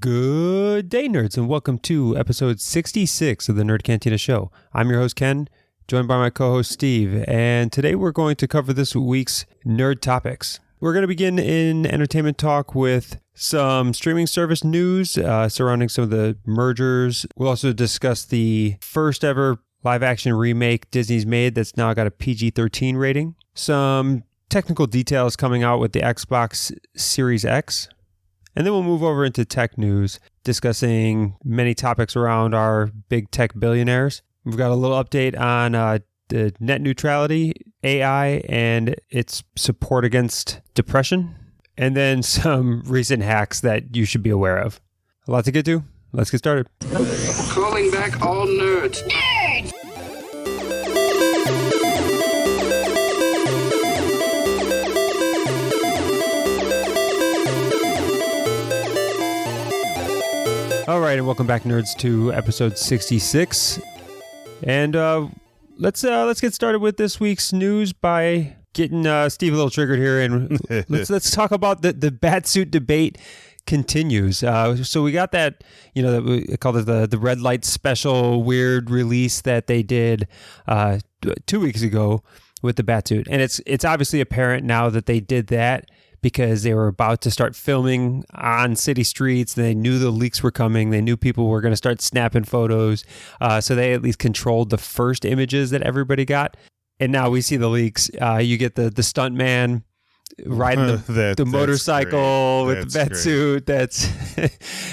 Good day, nerds, and welcome to episode 66 of the Nerd Cantina Show. I'm your host, Ken, joined by my co-host, Steve, and today we're going to cover this week's nerd topics. We're going to begin in entertainment talk with some streaming service news surrounding some of the mergers. We'll also discuss the first ever live-action remake Disney's made that's now got a PG-13 rating. Some technical details coming out with the Xbox Series X. And then we'll move over into tech news, discussing many topics around our big tech billionaires. We've got a little update on the net neutrality, AI, and its support against depression. And then some recent hacks that you should be aware of. A lot to get to. Let's get started. Calling back all nerds. Nerds! All right, and welcome back, nerds, to episode 66. And let's get started with this week's news by getting Steve a little triggered here, and let's talk about the batsuit debate continues. So we got that, we called it the red light special weird release that they did 2 weeks ago with the batsuit, and it's obviously apparent now that they did that because they were about to start filming on city streets. They knew the leaks were coming. They knew people were going to start snapping photos. So they at least controlled the first images that everybody got. And now we see the leaks. You get the stunt man riding the motorcycle with the batsuit.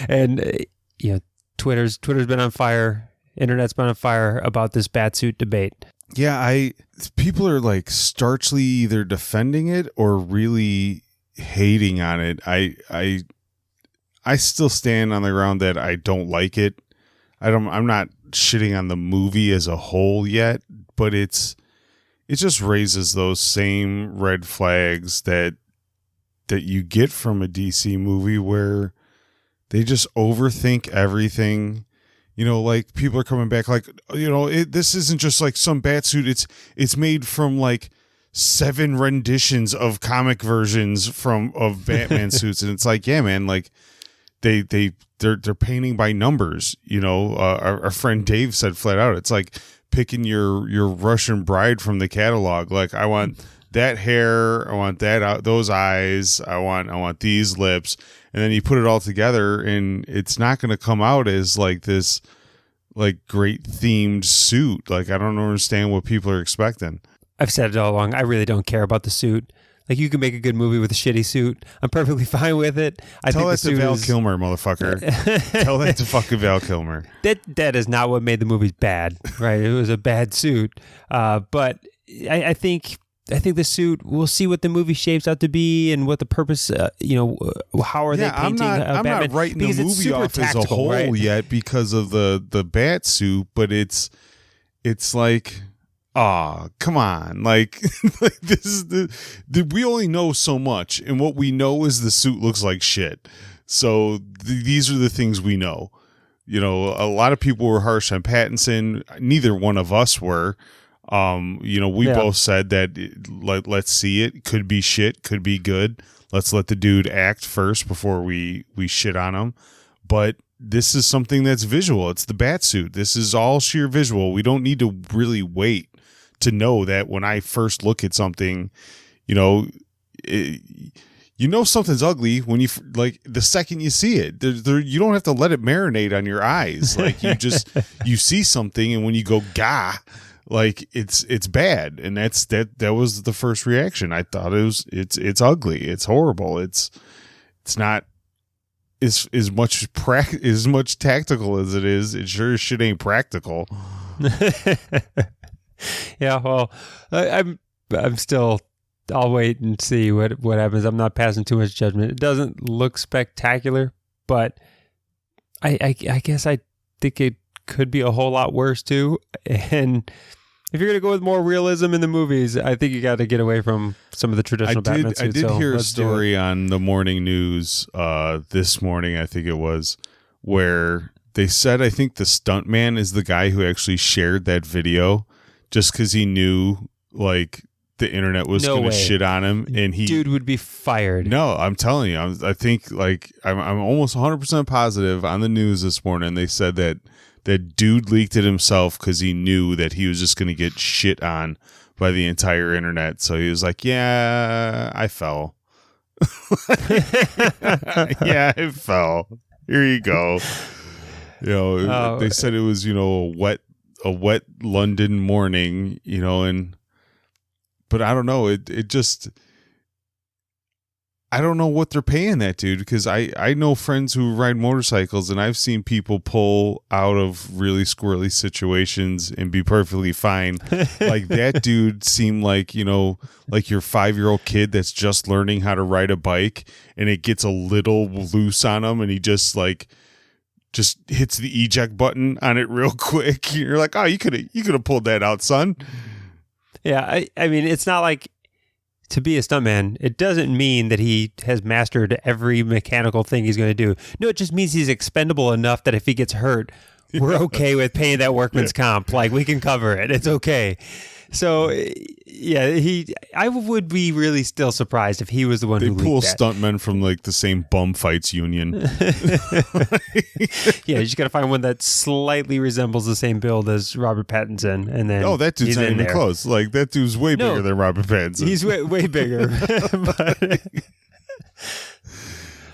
And Twitter's been on fire. Internet's been on fire about this batsuit debate. Yeah, people are like starchly either defending it or really hating on it. I still stand on the ground that I don't like it. I'm not shitting on the movie as a whole yet, but it just raises those same red flags that you get from a DC movie where they just overthink everything. Like people are coming back like, this isn't just like some batsuit. It's made from like 7 renditions of comic versions of Batman suits, and it's like, yeah, man, like they're painting by numbers. Our friend Dave said flat out, it's like picking your Russian bride from the catalog. Like, I want that hair, I want those eyes, I want these lips, and then you put it all together, and it's not going to come out as like this like great themed suit. Like, I don't understand what people are expecting. I've said it all along. I really don't care about the suit. Like, you can make a good movie with a shitty suit. I'm perfectly fine with it. Tell that to Val Kilmer, motherfucker. Tell that to fucking Val Kilmer. That is not what made the movie bad, right? It was a bad suit. But I think the suit, we'll see what the movie shapes out to be and what the purpose, how are they painting I'm not writing the movie off as a whole, right? Yet because of the bat suit, but it's like, come on. Like, this is we only know so much, and what we know is the suit looks like shit. So these are the things we know. A lot of people were harsh on Pattinson. Neither one of us were. We both said that let's see it. Could be shit, could be good. Let's let the dude act first before we shit on him. But this is something that's visual. It's the batsuit. This is all sheer visual. We don't need to really wait to know that when I first look at something, something's ugly when you like the second you see it. You don't have to let it marinate on your eyes. Like, you see something, and when you go gah, like it's bad, and that was the first reaction. I thought it's ugly, it's horrible, it's not as much tactical as it is. It sure as shit ain't practical. Yeah, well, I'm still. I'll wait and see what happens. I'm not passing too much judgment. It doesn't look spectacular, but I guess I think it could be a whole lot worse too. And if you're going to go with more realism in the movies, I think you got to get away from some of the traditional Batman suits. I did hear a story on the morning news this morning, I think it was, where they said, I think the stuntman is the guy who actually shared that video just because he knew, like, the internet was No going to way. shit on him, and Dude would be fired. No, I'm telling you, I think like I'm almost 100% positive on the news this morning. They said that dude leaked it himself because he knew that he was just going to get shit on by the entire internet. So he was like, "Yeah, I fell. Yeah, I fell. Here you go." They said it was a wet London morning. But I don't know. It just. I don't know what they're paying that dude, because I know friends who ride motorcycles, and I've seen people pull out of really squirrely situations and be perfectly fine. Like that dude seemed like, like your 5-year-old kid that's just learning how to ride a bike, and it gets a little loose on him, and he just hits the eject button on it real quick. You're like, oh, you could have pulled that out, son. Yeah, I mean, it's not like to be a stuntman, it doesn't mean that he has mastered every mechanical thing he's going to do. No, it just means he's expendable enough that if he gets hurt, we're okay with paying that workman's comp. Like, we can cover it. It's okay. So, yeah, I would be really still surprised if he was the one who leaked that. They pull stuntmen from like the same bum fights union. Yeah, you just got to find one that slightly resembles the same build as Robert Pattinson, and then that dude's not even close. Like, that dude's way bigger than Robert Pattinson. He's way bigger. But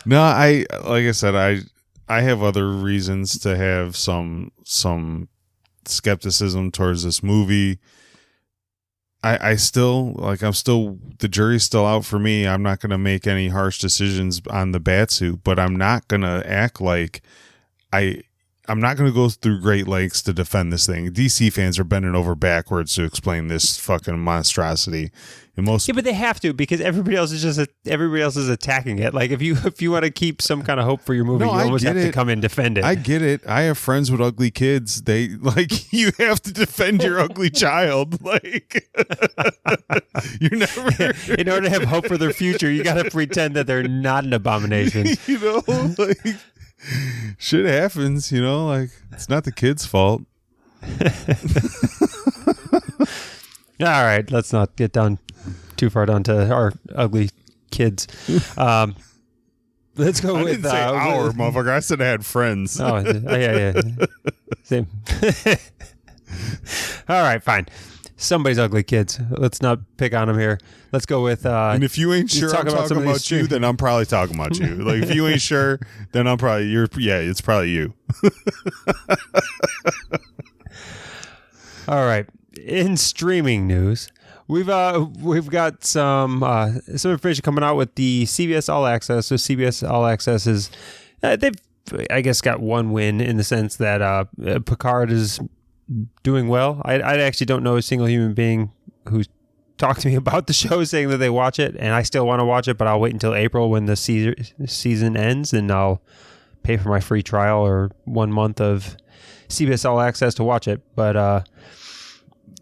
no, like I said, I have other reasons to have some skepticism towards this movie. I'm still, the jury's still out for me. I'm not going to make any harsh decisions on the Batsuit, but I'm not going to act like I'm not going to go through great lengths to defend this thing. DC fans are bending over backwards to explain this fucking monstrosity. Yeah, but they have to, because everybody else is attacking it. Like, if you want to keep some kind of hope for your movie, you almost have to come and defend it. I get it. I have friends with ugly kids. They you have to defend your ugly child. Like, you're never in order to have hope for their future, you got to pretend that they're not an abomination. Like, shit happens. Like, it's not the kid's fault. All right, let's not get too far down to our ugly kids. Let's go I with didn't say our motherfucker. I said I had friends. Oh, yeah. Same. All right, fine. Somebody's ugly kids. Let's not pick on them here. Let's go with. And if you ain't sure I'm talking about you, then I'm probably talking about you. Like, if you ain't sure, then I'm probably it's probably you. All right. In streaming news, we've got some information coming out with the CBS All Access. So CBS All Access is they've, I guess, got one win in the sense that Picard is doing well. I actually don't know a single human being who's talked to me about the show saying that they watch it, and I still want to watch it, but I'll wait until April when the season ends, and I'll pay for my free trial or 1 month of CBS All Access to watch it. But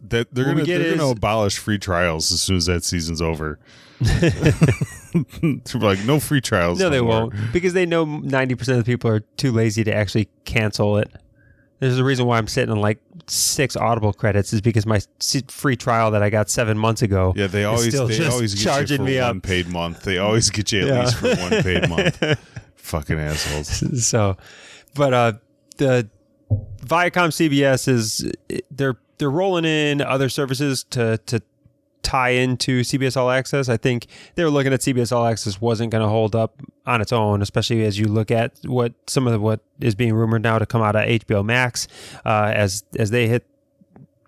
they're gonna abolish free trials as soon as that season's over. Like, no free trials. No, they won't, because they know 90% of the people are too lazy to actually cancel it. There's a reason why I'm sitting on like 6 Audible credits, is because my free trial that I got 7 months ago. Yeah, they always get charging you for me one paid month. They always get you at least for one paid month. Fucking assholes. So, but the ViacomCBS is they're rolling in other services to tie into CBS All Access. I think they were looking at CBS All Access wasn't going to hold up on its own, especially as you look at what is being rumored now to come out of HBO Max, as they hit.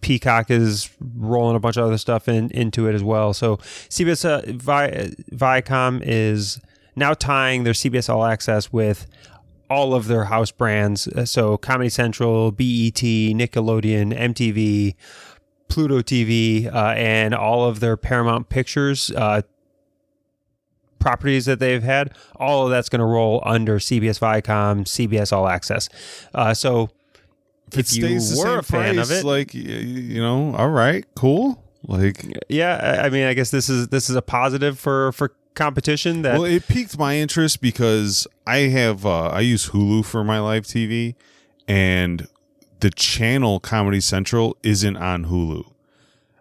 Peacock is rolling a bunch of other stuff into it as well. So CBS Viacom is now tying their CBS All Access with all of their house brands. So Comedy Central, BET, Nickelodeon, MTV, Pluto TV, and all of their Paramount Pictures properties that they've had. All of that's going to roll under CBS Viacom, CBS All Access. So if you were a fan of it, like, all right, cool. Like, yeah, I mean, I guess this is a positive for competition. Well, it piqued my interest because I use Hulu for my live TV, and the channel Comedy Central isn't on Hulu.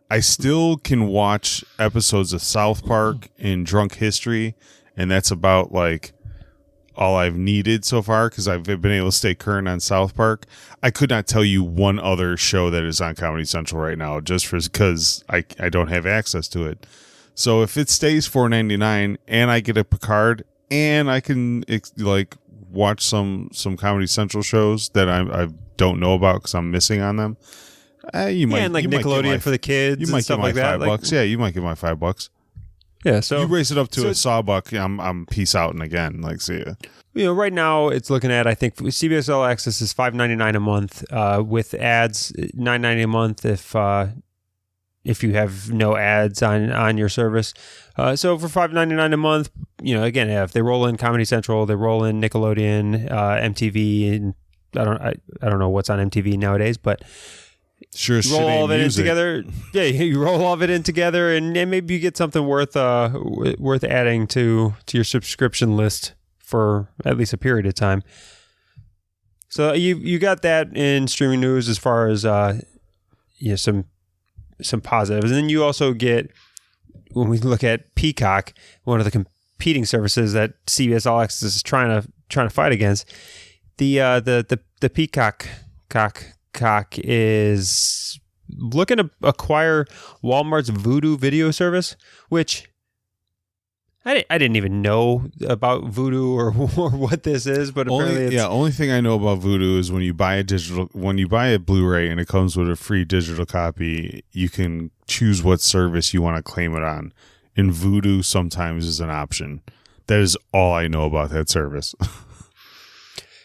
I still can watch episodes of South Park and Drunk History, and that's about like all I've needed so far because I've been able to stay current on South Park. I could not tell you one other show that is on Comedy Central right now just because I don't have access to it. So if it stays $4.99 and I get a Picard and I can like watch some Comedy Central shows that I don't know about because I'm missing on them, you might, and like you might Nickelodeon for the kids, you might and stuff get my like that. $5. Yeah, you might get my $5. Yeah, so you raise it up to a sawbuck. I'm peace out and again. Like, see ya. Right now it's looking at, I think CBS All Access is $5.99 a month with ads, $9.90 a month if you have no ads on your service. So for $5.99 a month, again, if they roll in Comedy Central, they roll in Nickelodeon, MTV, and I don't know what's on MTV nowadays, but sure, you roll all of it in together. Yeah, you roll all of it in together, and maybe you get something worth adding to your subscription list for at least a period of time. So you got that in streaming news as far as some positives, and then you also get, when we look at Peacock, one of the competing services that CBS All Access is trying to fight against, the Peacock is looking to acquire Walmart's Vudu video service, which I didn't even know about Vudu or what this is, but apparently only thing I know about Vudu is when you buy a Blu-ray and it comes with a free digital copy, you can choose what service you want to claim it on. And Vudu sometimes is an option. That is all I know about that service.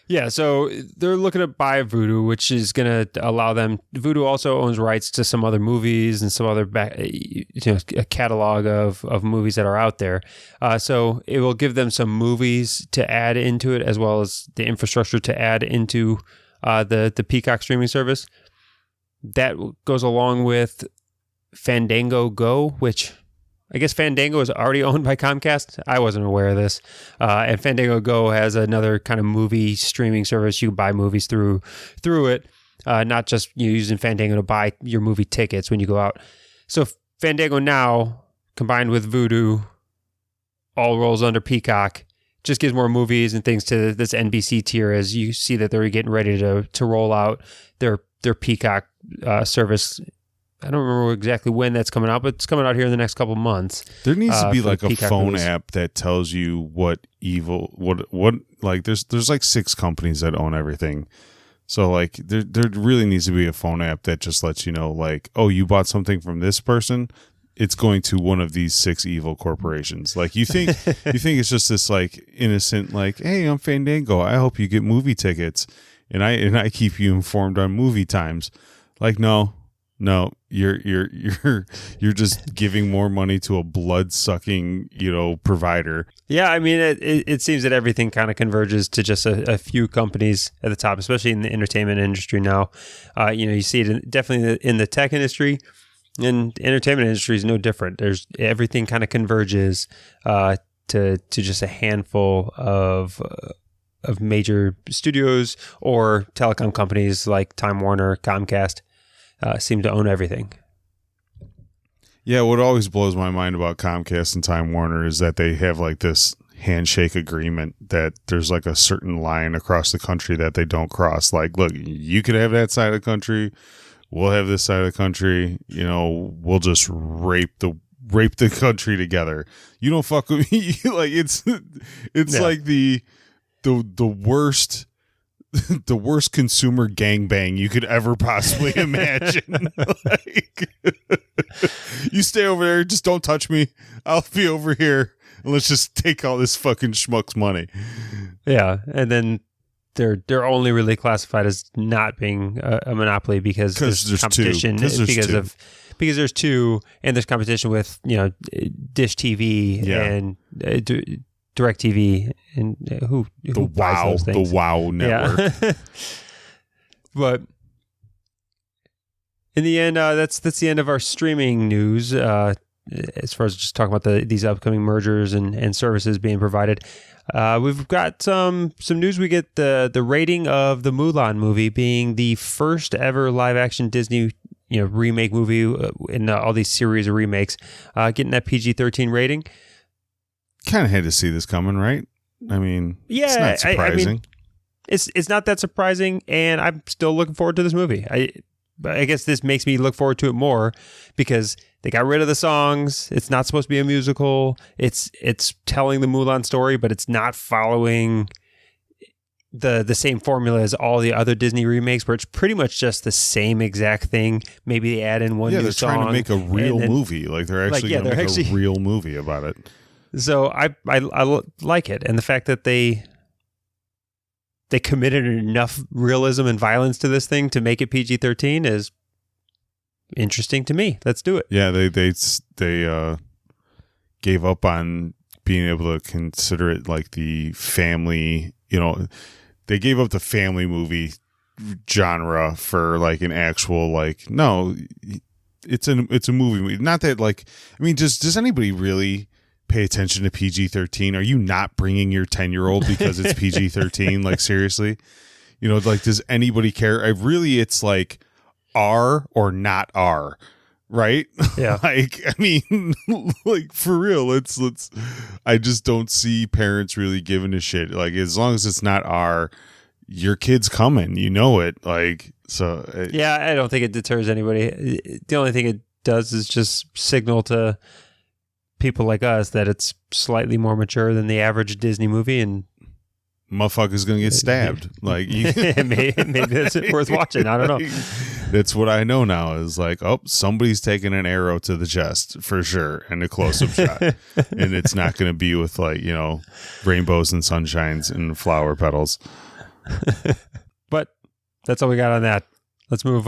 Yeah, so they're looking to buy Vudu, which is going to allow them. Vudu also owns rights to some other movies and some other a catalog of movies that are out there. So it will give them some movies to add into it, as well as the infrastructure to add into the Peacock streaming service. That goes along with Fandango Go, which I guess Fandango is already owned by Comcast. I wasn't aware of this. And Fandango Go has another kind of movie streaming service. You can buy movies through it, not just using Fandango to buy your movie tickets when you go out. So Fandango now, combined with Vudu, all rolls under Peacock, just gives more movies and things to this NBC tier as you see that they're getting ready to roll out their Peacock service. I don't remember exactly when that's coming out, but it's coming out here in the next couple months. There needs to be like a phone release app that tells you what like there's like 6 companies that own everything. So like there really needs to be a phone app that just lets you know, like, oh, you bought something from this person, it's going to one of these 6 evil corporations. Like you think it's just this like innocent, like, hey, I'm Fandango, I hope you get movie tickets and I keep you informed on movie times. Like, no, you're just giving more money to a blood-sucking, provider. Yeah, I mean, it seems that everything kind of converges to just a few companies at the top, especially in the entertainment industry now. You see it definitely in the tech industry, and the entertainment industry is no different. Everything kind of converges to just a handful of major studios or telecom companies like Time Warner, Comcast. Seem to own everything. Yeah, what always blows my mind about Comcast and Time Warner is that they have like this handshake agreement that there's like a certain line across the country that they don't cross. Like, look, you could have that side of the country, we'll have this side of the country. We'll just rape the country together. You don't fuck with me. Like it's like the worst. The worst consumer gangbang you could ever possibly imagine. Like, you stay over there, just don't touch me. I'll be over here, and let's just take all this fucking schmuck's money. Yeah, and then they're only really classified as not being a monopoly because there's competition. Because there's 2, and there's competition with Dish TV and. DirecTV and who buys those things? The Wow network. Yeah. But in the end, that's the end of our streaming news. As far as just talking about these upcoming mergers and services being provided, we've got some news. We get the rating of the Mulan movie being the first ever live action Disney remake movie in all these series of remakes, getting that PG-13 rating. Kind of had to see this coming, right? I mean, yeah, it's not surprising. I mean, it's not that surprising, and I'm still looking forward to this movie. I guess this makes me look forward to it more because they got rid of the songs. It's not supposed to be a musical. It's telling the Mulan story, but it's not following the same formula as all the other Disney remakes, where it's pretty much just the same exact thing. Maybe they add in one new song. Yeah, they're trying to make a real movie. Like they're actually going to make a real movie about it. So I like it, and the fact that they committed enough realism and violence to this thing to make it PG-13 is interesting to me. Let's do it. Yeah, they gave up on being able to consider it like the family. They gave up the family movie genre for like an actual no, it's a movie. Not that does anybody really pay attention to PG-13? Are you not bringing your 10-year-old because it's PG-13? Like seriously, does anybody care? It's like R or not R, right? Yeah. For real, let's I just don't see parents really giving a shit. Like as long as it's not R, your kid's coming, it. Yeah, I don't think it deters anybody. The only thing it does is just signal to people like us that it's slightly more mature than the average Disney movie, and motherfucker's gonna get stabbed. Maybe that's worth watching. I don't know. That's what I know now is somebody's taking an arrow to the chest for sure, and a close-up shot, and it's not gonna be with rainbows and sunshines and flower petals. But that's all we got on that. Let's move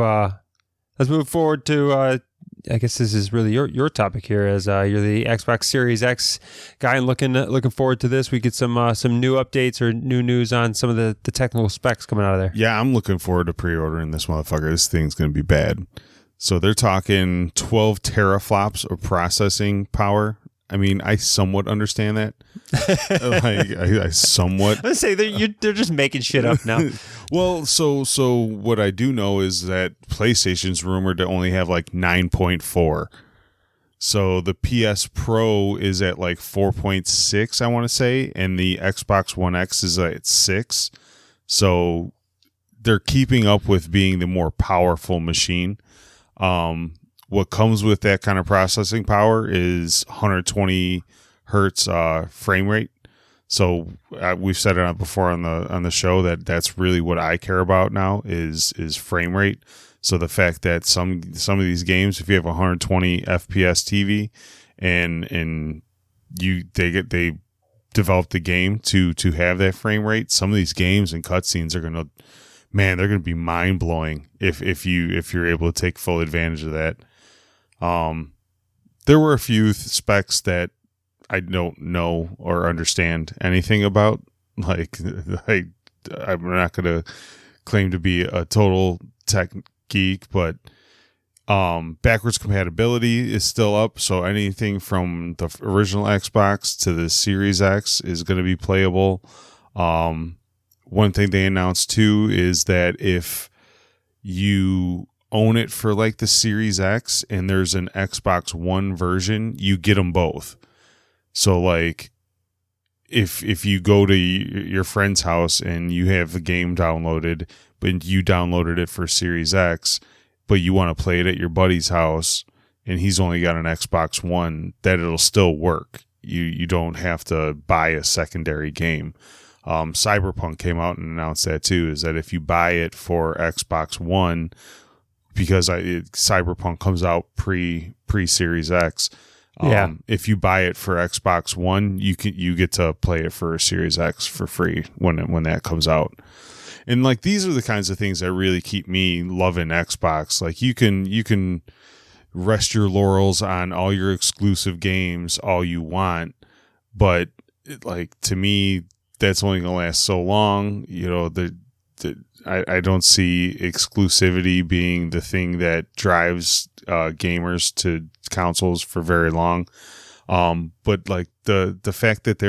forward to I guess this is really your topic here, as you're the Xbox Series X guy, and looking forward to this. We get some new updates or new news on some of the technical specs coming out of there. Yeah, I'm looking forward to pre-ordering this motherfucker. This thing's going to be bad. So they're talking 12 teraflops of processing power. I mean, I somewhat understand that. I somewhat. Let's say they're just making shit up now. Well, so what I do know is that PlayStation's rumored to only have 9.4. So the PS Pro is at 4.6, I want to say, and the Xbox One X is at 6. So they're keeping up with being the more powerful machine. What comes with that kind of processing power is 120 hertz frame rate. So we've said it before on the show that's really what I care about now is frame rate. So the fact that some of these games, if you have 120 FPS TV and they developed the game to have that frame rate, some of these games and cutscenes they're gonna be mind blowing if you're able to take full advantage of that. There were a few specs that I don't know or understand anything about. I'm not going to claim to be a total tech geek, but backwards compatibility is still up. So anything from the original Xbox to the Series X is going to be playable. One thing they announced too is that if you own it for the Series X and there's an Xbox One version, you get them both. So if you go to your friend's house and you have the game downloaded, but you downloaded it for Series X, but you want to play it at your buddy's house and he's only got an Xbox One, that it'll still work. You don't have to buy a secondary game. Cyberpunk came out and announced that too, is that if you buy it for Xbox One, because Cyberpunk comes out pre Series X. If you buy it for Xbox One, you get to play it for Series X for free when that comes out. And these are the kinds of things that really keep me loving Xbox. You can rest your laurels on all your exclusive games all you want, but to me that's only gonna last so long. I don't see exclusivity being the thing that drives gamers to consoles for very long. But the fact that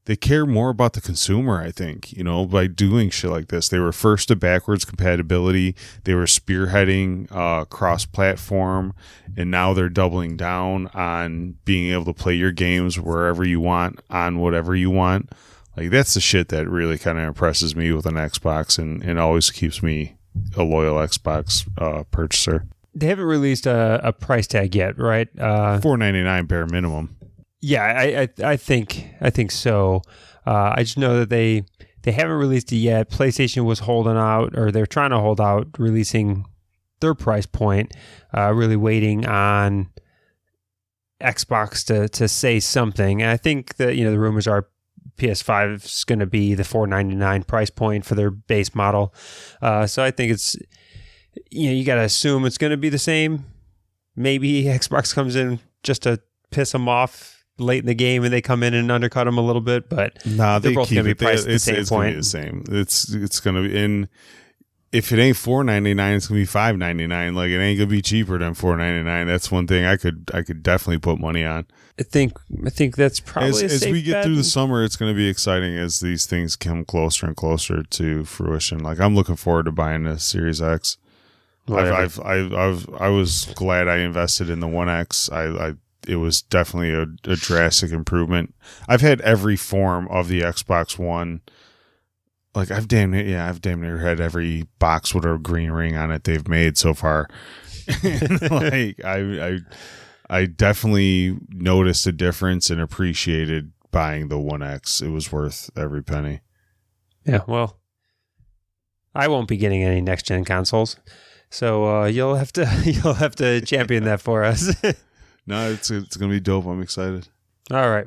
they care more about the consumer, I think, by doing shit like this. They were first to backwards compatibility. They were spearheading cross-platform, and now they're doubling down on being able to play your games wherever you want, on whatever you want. Like, that's the shit that really kind of impresses me with an Xbox and always keeps me a loyal Xbox purchaser. They haven't released a price tag yet, right? $4.99 bare minimum. Yeah, I think so. I just know that they haven't released it yet. PlayStation was holding out, or they're trying to hold out, releasing their price point, really waiting on Xbox to say something. And I think that, the rumors are PS5 is going to be the $4.99 price point for their base model. So I think it's, you got to assume it's going to be the same. Maybe Xbox comes in just to piss them off late in the game and they come in and undercut them a little bit, but they're both going to be priced at the same it's point. Gonna be the same. It's going to be in. If it ain't $4.99, it's gonna be $5.99. Like, it ain't gonna be cheaper than $4.99. That's one thing I could definitely put money on. I think that's probably as we get through the summer. It's gonna be exciting as these things come closer and closer to fruition. Like, I'm looking forward to buying the Series X. I was glad I invested in the One X. It was definitely a drastic improvement. I've had every form of the Xbox One. Like, I've damn near had every box with a green ring on it they've made so far. Like, I definitely noticed a difference and appreciated buying the One X. It was worth every penny. Yeah, well, I won't be getting any next gen consoles, so you'll have to champion that for us. No, it's gonna be dope. I'm excited. All right.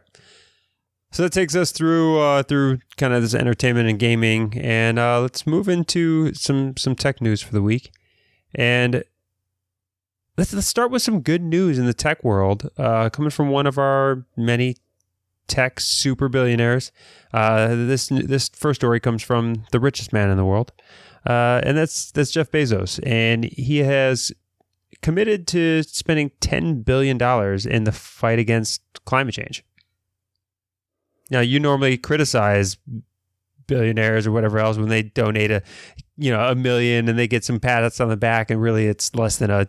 So that takes us through kind of this entertainment and gaming, and let's move into some tech news for the week. And let's start with some good news in the tech world, coming from one of our many tech super billionaires. This first story comes from the richest man in the world, and that's Jeff Bezos, and he has committed to spending $10 billion in the fight against climate change. Now, you normally criticize billionaires or whatever else when they donate $1 million and they get some pats on the back, and really it's less than a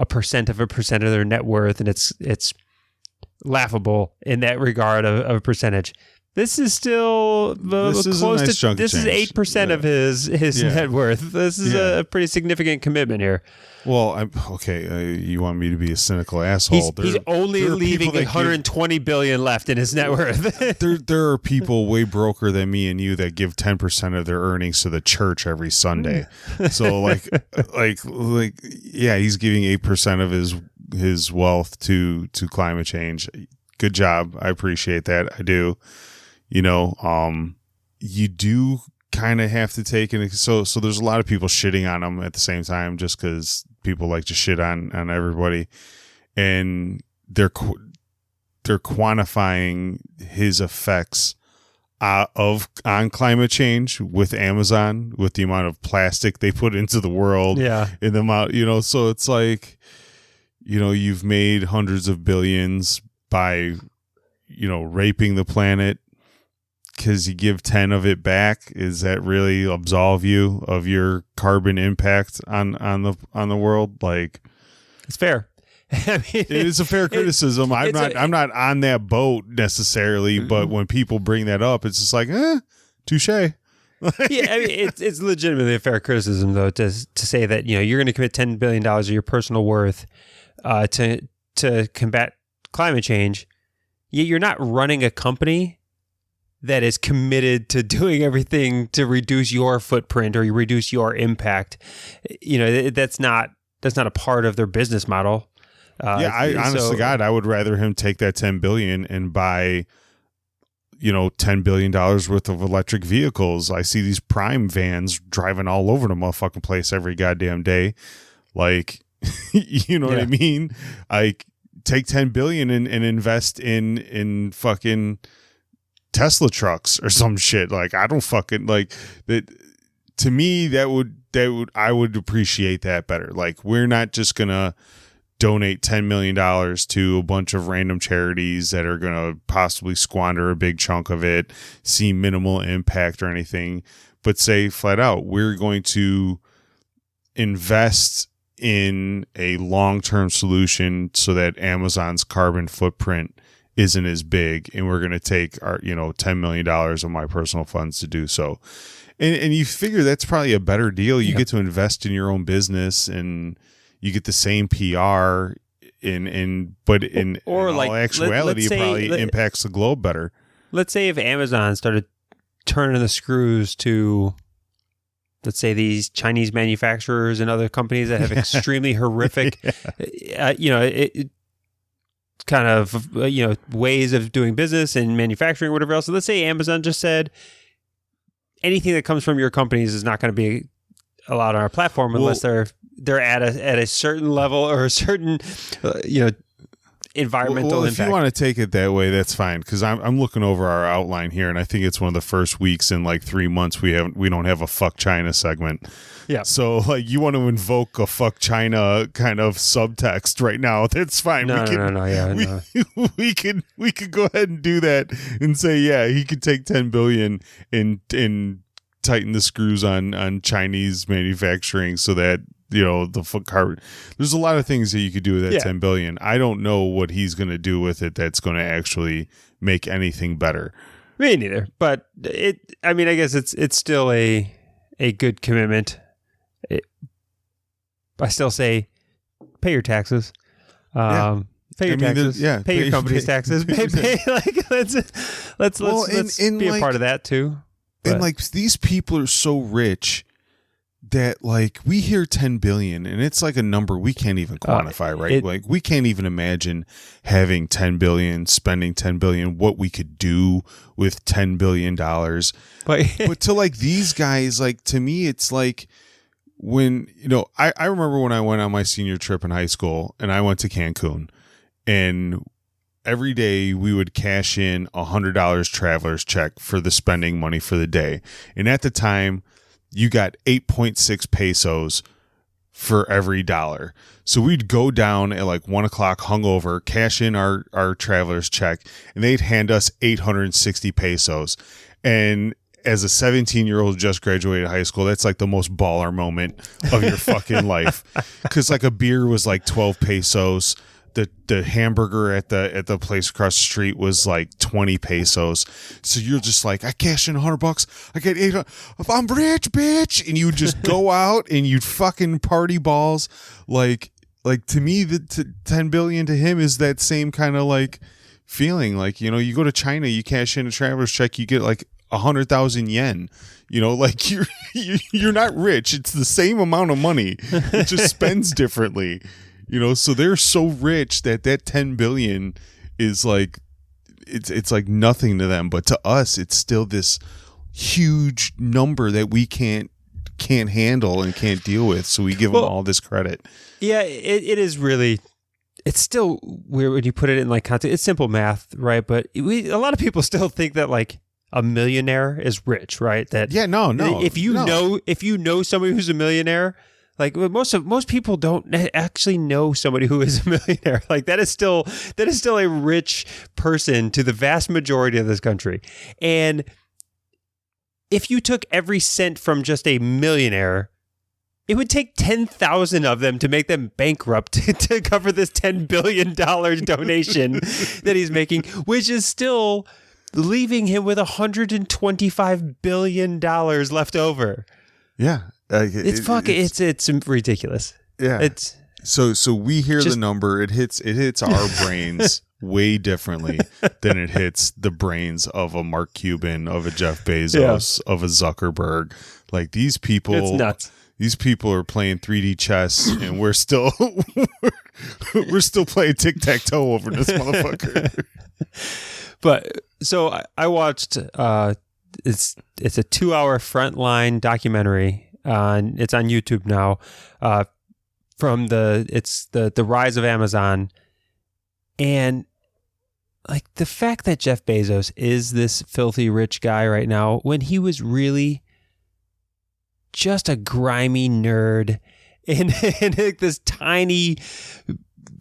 percent of their net worth, and it's laughable in that regard of a percentage. This is still close to this is 8% of his net worth. This is a pretty significant commitment here. Well, you want me to be a cynical asshole? He's only leaving $120 billion left in his net worth. there are people way broker than me and you that give 10% of their earnings to the church every Sunday. So like, he's giving 8% of his wealth to climate change. Good job. I appreciate that. I do. You do kind of have to take it. So there's a lot of people shitting on him at the same time, just because people like to shit on everybody, and they're quantifying his effects on climate change with Amazon, with the amount of plastic they put into the world, in the amount, so it's like, you've made hundreds of billions by raping the planet. Because you give 10 of it back, is that really absolve you of your carbon impact on the world? Like, it's fair. I mean, it is a fair criticism. I'm not on that boat necessarily, but when people bring that up, it's just like, touche. Yeah, I mean, it's legitimately a fair criticism, though, to say that you're going to commit $10 billion of your personal worth to combat climate change. Yet you're not running a company that is committed to doing everything to reduce your footprint or reduce your impact. That's not a part of their business model. Honest to God, I would rather him take that $10 billion and buy, $10 billion worth of electric vehicles. I see these Prime vans driving all over the motherfucking place every goddamn day. Like, what I mean? Like, take $10 billion and invest in fucking Tesla trucks or some shit. Like, I don't fucking like that. To me, that would I would appreciate that better. Like, we're not just gonna donate $10 million to a bunch of random charities that are going to possibly squander a big chunk of it, see minimal impact or anything, but say flat out, we're going to invest in a long-term solution so that Amazon's carbon footprint isn't as big, and we're going to take our, $10 million of my personal funds to do so. And you figure that's probably a better deal. You get to invest in your own business, and you get the same PR but in all actuality, it probably impacts the globe better. Let's say if Amazon started turning the screws to, let's say, these Chinese manufacturers and other companies that have extremely horrific, kind of, ways of doing business and manufacturing or whatever else. So let's say Amazon just said, anything that comes from your companies is not going to be allowed on our platform unless they're at a certain level or a certain, environmental impact. If you want to take it that way, that's fine. Because I'm looking over our outline here, and I think it's one of the first weeks in like 3 months we don't have a fuck China segment. Yeah. So like you want to invoke a fuck China kind of subtext right now? That's fine. No. We could go ahead and do that and say, yeah, he could take $10 billion and tighten the screws on Chinese manufacturing so that the fuck carbon. There's a lot of things that you could do with that $10 billion. I don't know what he's going to do with it that's going to actually make anything better. Me neither. But I guess it's still a good commitment. I still say, pay your taxes. Pay your taxes. Pay your company's taxes. Pay let's be a part of that too. But. And like these people are so rich that like we hear 10 billion and it's like a number we can't even quantify, right? Like we can't even imagine having 10 billion, spending 10 billion, what we could do with $10 billion. But to like these guys, like to me, it's like when, I remember when I went on my senior trip in high school and I went to Cancun, and every day we would cash in $100 traveler's check for the spending money for the day. And at the time, you got 8.6 pesos for every dollar. So we'd go down at like 1 o'clock hungover, cash in our traveler's check, and they'd hand us 860 pesos. And as a 17-year-old just graduated high school, that's like the most baller moment of your fucking life. Because like a beer was like 12 pesos. The hamburger at the place across the street was like 20 pesos. So you're just like, I cash in $100. I get 800. I'm rich, bitch. And you would just go out and you'd fucking party balls. Like to me, the 10 billion to him is that same kind of like feeling. Like, you go to China, you cash in a traveler's check, you get like 100,000 yen. Like you're not rich. It's the same amount of money. It just spends differently. So they're so rich that 10 billion is like, it's like nothing to them. But to us, it's still this huge number that we can't handle and can't deal with. So we give them all this credit. Yeah, it is really, it's still weird when you put it in like context. It's simple math, right? But a lot of people still think that like a millionaire is rich, right? That no. If you know somebody who's a millionaire, like most people don't actually know somebody who is a millionaire. Like that is still a rich person to the vast majority of this country. And if you took every cent from just a millionaire, it would take 10,000 of them to make them bankrupt to cover this $10 billion donation that he's making, which is still leaving him with $125 billion left over. Yeah. It's ridiculous. Yeah. It's so we hear the number, it hits our brains way differently than it hits the brains of a Mark Cuban, of a Jeff Bezos, of a Zuckerberg. Like these people, it's nuts. These people are playing 3D chess, and we're still playing tic-tac-toe over this motherfucker. But so I watched it's a 2-hour Frontline documentary. It's on YouTube now. From the rise of Amazon, and like the fact that Jeff Bezos is this filthy rich guy right now, when he was really just a grimy nerd in like this tiny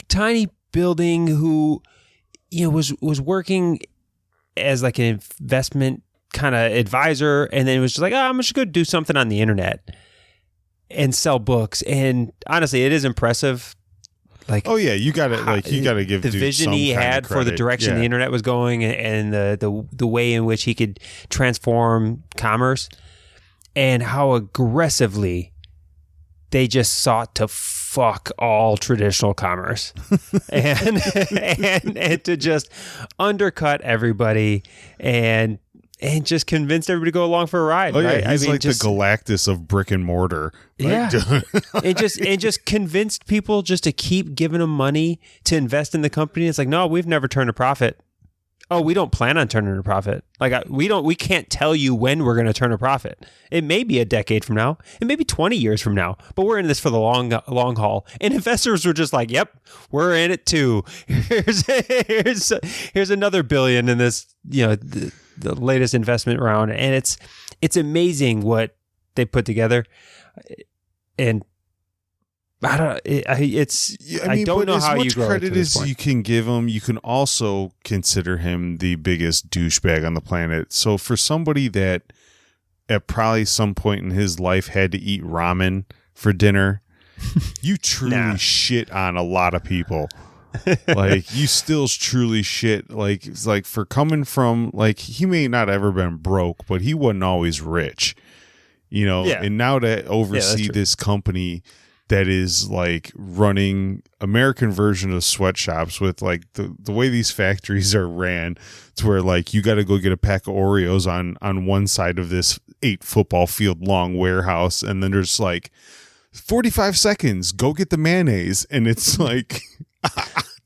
tiny building who, was working as like an investment kind of advisor, and then was just like, I'm just going to do something on the internet and sell books. And honestly, it is impressive. Like, oh yeah, you got to give the dude vision some he kind of had for the credit. direction the internet was going, and the way in which he could transform commerce, and how aggressively they just sought to fuck all traditional commerce and to just undercut everybody and just convinced everybody to go along for a ride. Oh yeah, right? he's I mean, like the Galactus of brick and mortar. Yeah, and just convinced people just to keep giving them money to invest in the company. It's like, no, we've never turned a profit. Oh, we don't plan on turning a profit. Like we can't tell you when we're going to turn a profit. It may be a decade from now. It may be 20 years from now, but we're in this for the long haul. And investors were just like, yep, we're in it too. Here's another billion in this, the latest investment round. And it's amazing what they put together. And I don't. I don't know how you grow. As much credit as you can give him, you can also consider him the biggest douchebag on the planet. So for somebody that at probably some point in his life had to eat ramen for dinner, you truly shit on a lot of people. Like, you still truly shit. Like, it's like, for coming from, like, he may not ever been broke, but he wasn't always rich, Yeah. And now to oversee this company that is like running American version of sweatshops with like the way these factories are ran, to where like you got to go get a pack of Oreos on one side of this 8 football field long warehouse, and then there's like 45 seconds, go get the mayonnaise, and it's like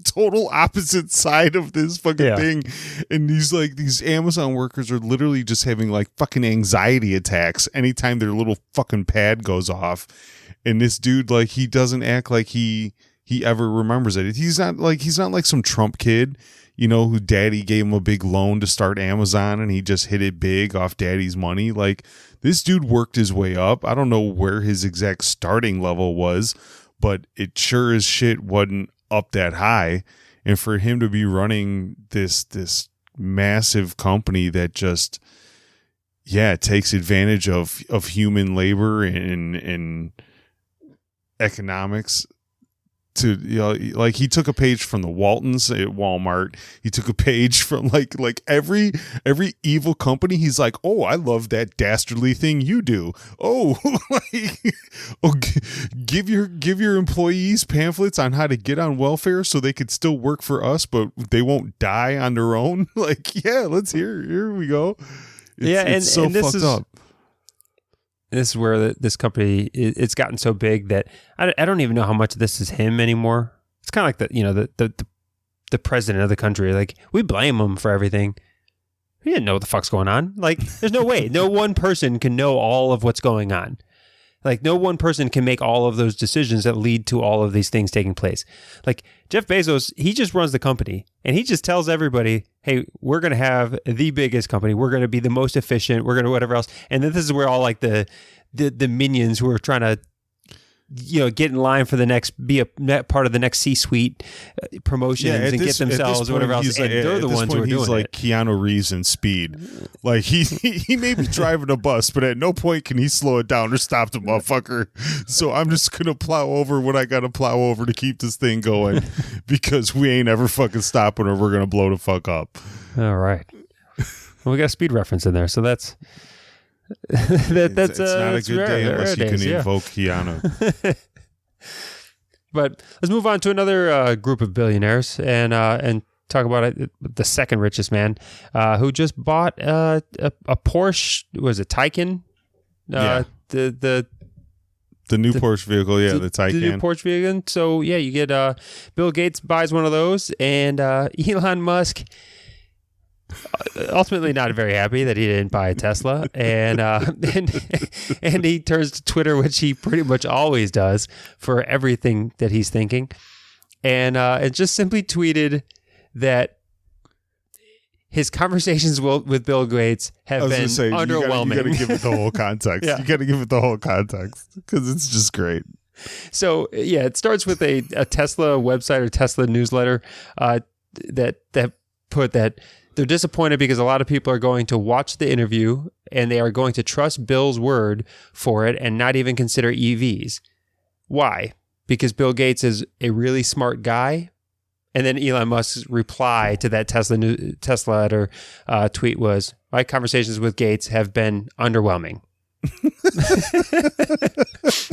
total opposite side of this fucking thing. And these Amazon workers are literally just having like fucking anxiety attacks anytime their little fucking pad goes off. And this dude, like, he doesn't act like he ever remembers it. He's not like some Trump kid, who daddy gave him a big loan to start Amazon and he just hit it big off daddy's money. Like, this dude worked his way up. I don't know where his exact starting level was, but it sure as shit wasn't up that high. And for him to be running this massive company that just, takes advantage of human labor and economics to, like, he took a page from the Waltons at Walmart. He took a page from like every evil company. He's like, oh, I love that dastardly thing you do. Oh, give your employees pamphlets on how to get on welfare so they could still work for us, but they won't die on their own. Like, let's here we go. It's so fucked up. This is where this company, it's gotten so big that I don't even know how much of this is him anymore. It's kind of like the president of the country. Like, we blame him for everything. He didn't know what the fuck's going on. Like, there's no way. No one person can know all of what's going on. Like, no one person can make all of those decisions that lead to all of these things taking place. Like, Jeff Bezos, he just runs the company, and he just tells everybody, hey, we're going to have the biggest company. We're going to be the most efficient. We're going to whatever else. And then this is where all like the minions who are trying to, get in line for the next, be a part of the next C-suite promotions and get themselves or whatever else. And they're the ones who are doing it. He's like Keanu Reeves in Speed. Like, he may be driving a bus, but at no point can he slow it down or stop the motherfucker. So I'm just going to plow over what I got to plow over to keep this thing going, because we ain't ever fucking stopping or we're going to blow the fuck up. All right. Well, we got a speed reference in there. So that's... it's not a good day unless you can invoke Keanu. But let's move on to another group of billionaires and talk about the second richest man who just bought a Porsche. Was it Taycan? The new Porsche vehicle, the Taycan. The new Porsche vehicle. So you get Bill Gates buys one of those, and Elon Musk. Ultimately not very happy that he didn't buy a Tesla, and he turns to Twitter, which he pretty much always does for everything that he's thinking, and just simply tweeted that his conversations with Bill Gates have been underwhelming. You got to give it the whole context. You got to give it the whole context because it's just great. So yeah, it starts with a Tesla website or Tesla newsletter that put that they're disappointed because a lot of people are going to watch the interview and they are going to trust Bill's word for it and not even consider EVs. Why? Because Bill Gates is a really smart guy. And then Elon Musk's reply to that Tesla tweet was, "My conversations with Gates have been underwhelming."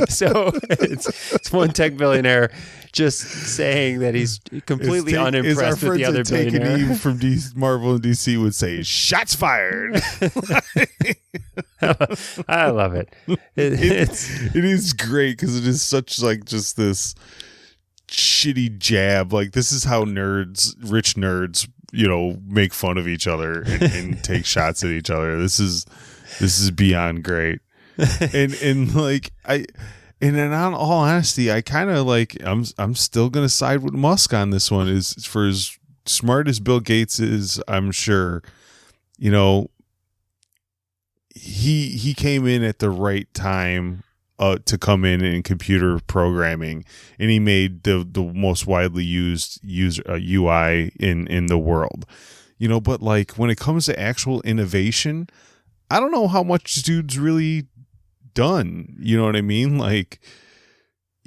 So it's one tech billionaire just saying that he's completely unimpressed with the other billionaire. From Marvel and DC would say, "Shots fired." I love it. It is great because it is such like just this shitty jab. Like, this is how rich nerds, make fun of each other and take shots at each other. This is beyond great. And in all honesty, I kind of like, I'm still going to side with Musk on this one. Is for as smart as Bill Gates is, I'm sure, he came in at the right time to come in computer programming, and he made the most widely used UI in the world. But like when it comes to actual innovation, I don't know how much dude's really done. You know what I mean? Like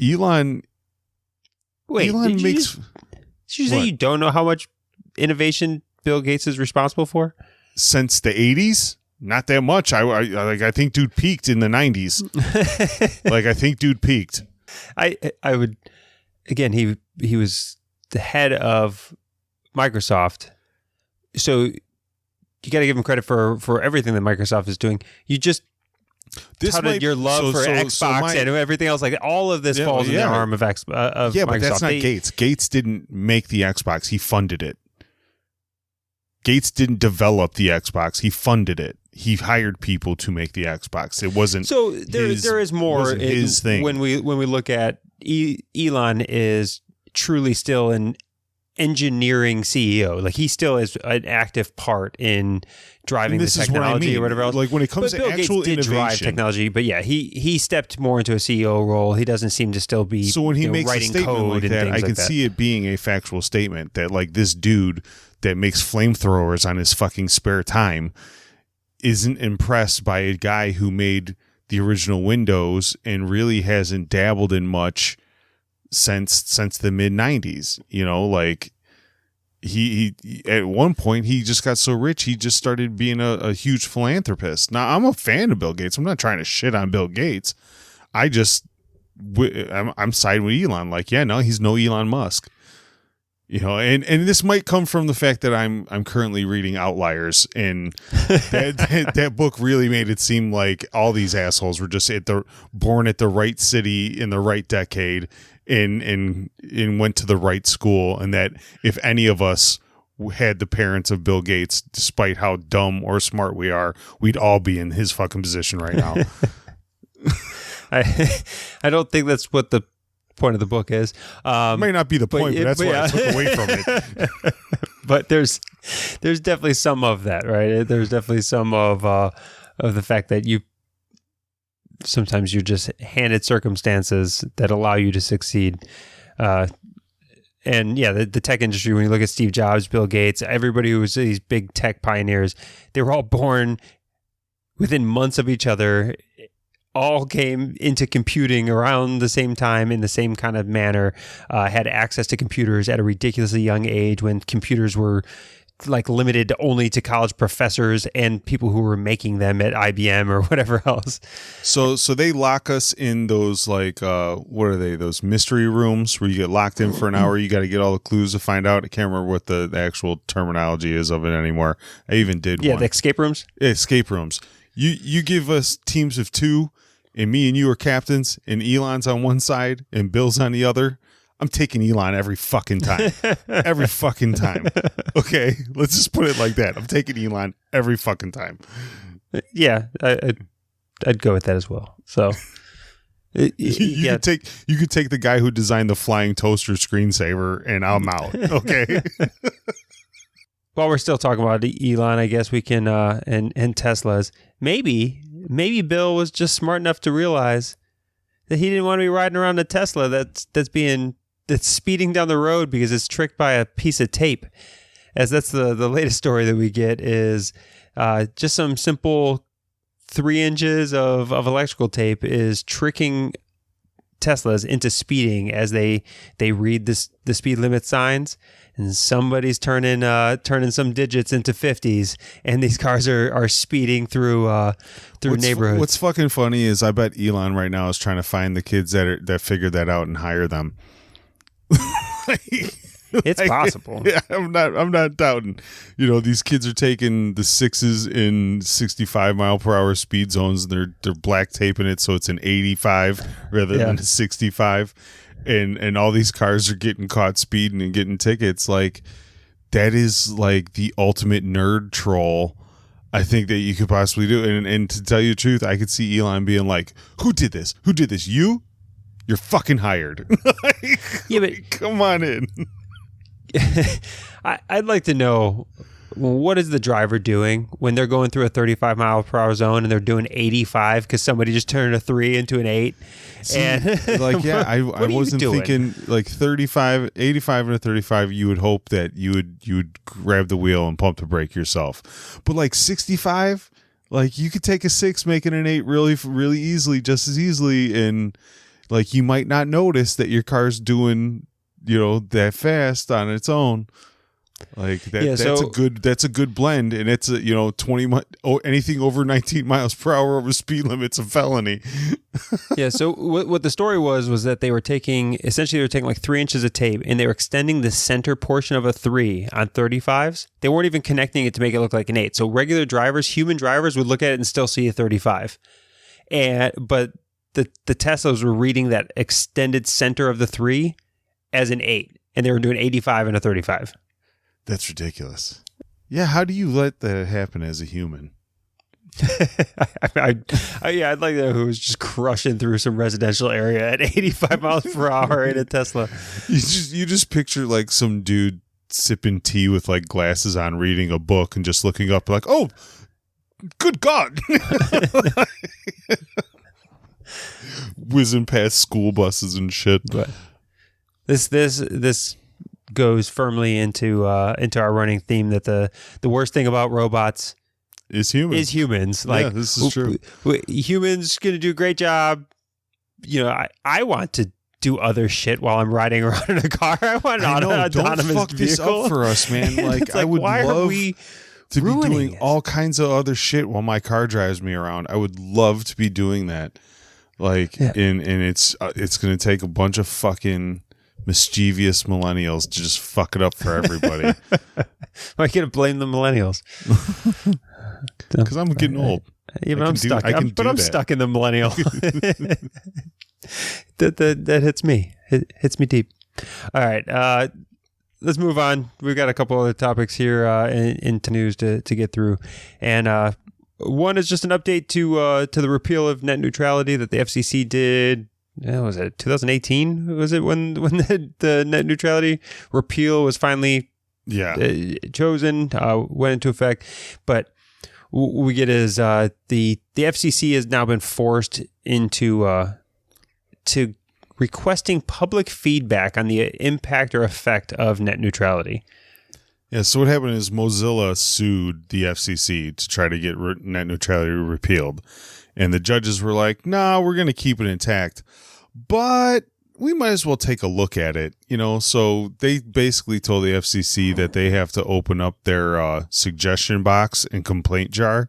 Elon. Wait, Elon makes. Did you say you don't know how much innovation Bill Gates is responsible for? Since the 80s? Not that much. I think dude peaked in the 90s. Like, I think dude peaked. I would, again, he was the head of Microsoft. So you got to give him credit for everything that Microsoft is doing. You just touted your love for Xbox and everything else. Like, all of this falls in the arm of Microsoft. Yeah, but that's not Gates. Gates didn't make the Xbox. He funded it. Gates didn't develop the Xbox. He funded it. He hired people to make the Xbox. It wasn't. So there is more his thing. When we look at Elon is truly still an engineering CEO. Like, he still is an active part in driving the technology or whatever else. Like, when it comes to actual innovation, drive technology, but yeah, he stepped more into a CEO role. He doesn't seem to still be. So when he makes a statement like that, I can see it being a factual statement that, like, this dude that makes flamethrowers on his fucking spare time isn't impressed by a guy who made the original Windows and really hasn't dabbled in much since the mid 90s. Like, he at one point he just got so rich he just started being a huge philanthropist. Now, I'm a fan of Bill Gates. I'm not trying to shit on Bill Gates. I'm siding with Elon. Like, yeah, no, he's no Elon Musk. And this might come from the fact that I'm currently reading Outliers, and that book really made it seem like all these assholes were just born at the right city in the right decade and went to the right school, and that if any of us had the parents of Bill Gates, despite how dumb or smart we are, we'd all be in his fucking position right now. I don't think that's what the point of the book is. It may not be the point, but that's why I took away from it. But there's definitely some of that, right? There's definitely some of the fact that sometimes you're just handed circumstances that allow you to succeed. And yeah, the tech industry, when you look at Steve Jobs, Bill Gates, everybody who was these big tech pioneers, they were all born within months of each other, all came into computing around the same time in the same kind of manner, had access to computers at a ridiculously young age when computers were like limited only to college professors and people who were making them at IBM or whatever else. So they lock us in those, like, what are they? Those mystery rooms where you get locked in for an hour. You got to get all the clues to find out. I can't remember what the actual terminology is of it anymore. I even did one. Yeah, the escape rooms? Escape rooms. You give us teams of 2, and me and you are captains, and Elon's on one side and Bill's on the other. I'm taking Elon every fucking time. Every fucking time. Okay? Let's just put it like that. I'm taking Elon every fucking time. Yeah, I'd go with that as well. So you could take the guy who designed the flying toaster screensaver, and I'm out. Okay? While we're still talking about Elon, I guess we can and Teslas. Maybe Bill was just smart enough to realize that he didn't want to be riding around a Tesla that's speeding down the road because it's tricked by a piece of tape. As that's the latest story that we get is just some simple 3 inches of electrical tape is tricking Teslas into speeding as they read the speed limit signs, and somebody's turning some digits into 50s, and these cars are speeding through neighborhoods. What's fucking funny is I bet Elon right now is trying to find the kids that figured that out and hire them. It's possible. Yeah, I'm not doubting. You know, these kids are taking the 6s in 65 mile per hour speed zones, and they're black taping it so it's an 85 rather than a 65. And all these cars are getting caught speeding and getting tickets. Like, that is like the ultimate nerd troll I think that you could possibly do. And to tell you the truth, I could see Elon being like, who did this? Who did this? You? You're fucking hired. Yeah, but come on in. I'd like to know, what is the driver doing when they're going through a 35 mile per hour zone and they're doing 85 because somebody just turned a 3 into an 8? And like, yeah, I wasn't thinking like 85 and a 35. You would hope that you would grab the wheel and pump the brake yourself, but like 65, like you could take a 6, make it an 8 really, really easily, just as easily, and like you might not notice that your car's doing, you know, that fast on its own. Like that, that's a good blend, and it's a, you know, anything over 19 miles per hour over speed limit's a felony. Yeah. So what the story was that they were taking like 3 inches of tape, and they were extending the center portion of a 3 on 35s. They weren't even connecting it to make it look like an 8. So regular drivers, human drivers, would look at it and still see a 35, but the Teslas were reading that extended center of the 3 as an 8, and they were doing 85 and a 35. That's ridiculous. Yeah, how do you let that happen as a human? I'd like to know who was just crushing through some residential area at 85 miles per hour in a Tesla. You just picture like some dude sipping tea with like glasses on, reading a book, and just looking up like, oh, good God. Whizzing past school buses and shit. But this goes firmly into our running theme that the worst thing about robots is humans. Like, yeah, this is true. Humans gonna do a great job. You know, I want to do other shit while I'm riding around in a car. I want an autonomous don't fuck vehicle. This up for us, man. Like, I would love to be doing all kinds of other shit while my car drives me around. I would love to be doing that. Like, and it's gonna take a bunch of fucking mischievous millennials to just fuck it up for everybody. Why can't I blame the millennials? Because I'm getting old. Yeah, but I'm stuck. I'm stuck in the millennial. that hits me. It hits me deep. All right, let's move on. We've got a couple other topics here into news to get through, and one is just an update to the repeal of net neutrality that the FCC did. Was it 2018? Was it when the net neutrality repeal was finally chosen, went into effect? But what we get is the FCC has now been forced into to requesting public feedback on the impact or effect of net neutrality. Yeah, so what happened is Mozilla sued the FCC to try to get net neutrality repealed. And the judges were like, nah, we're going to keep it intact, but we might as well take a look at it. You know, so they basically told the FCC that they have to open up their suggestion box and complaint jar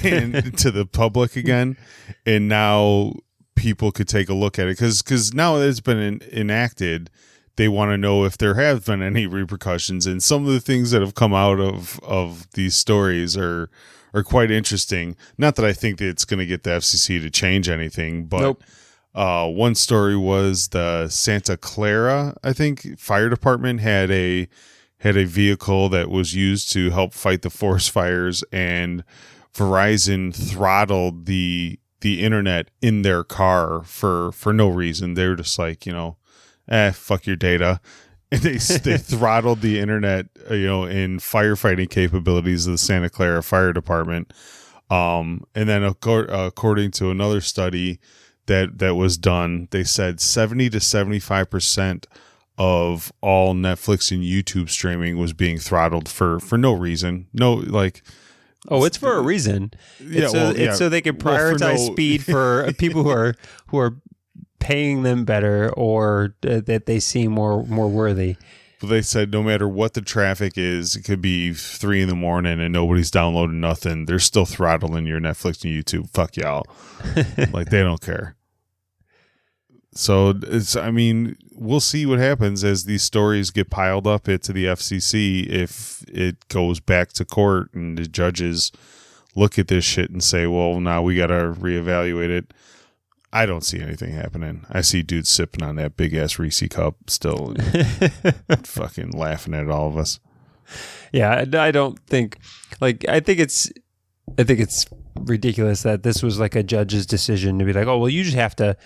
and to the public again. And now people could take a look at it because now that it's been enacted, they want to know if there have been any repercussions. And some of the things that have come out of these stories are quite interesting. Not that I think that it's going to get the FCC to change anything, but nope. One story was the Santa Clara, I think, fire department had a vehicle that was used to help fight the forest fires, and Verizon throttled the internet in their car for no reason. They were just like, you know, fuck your data. And they throttled the internet, you know, in firefighting capabilities of the Santa Clara Fire Department. And then according to another study, that was done. They said 70 to 75% of all Netflix and YouTube streaming was being throttled for no reason. No, like, oh, it's for a reason. It's so they can prioritize speed for people who are paying them better, or that they seem more worthy. But they said no matter what the traffic is, it could be 3 a.m. and nobody's downloading nothing. They're still throttling your Netflix and YouTube. Fuck y'all. Like, they don't care. So we'll see what happens as these stories get piled up to the FCC. If it goes back to court and the judges look at this shit and say, well, now we got to reevaluate it. I don't see anything happening. I see dudes sipping on that big ass Reese cup still and fucking laughing at all of us. Yeah, I don't think, like, I think it's ridiculous that this was like a judge's decision to be like, oh, well, you just have to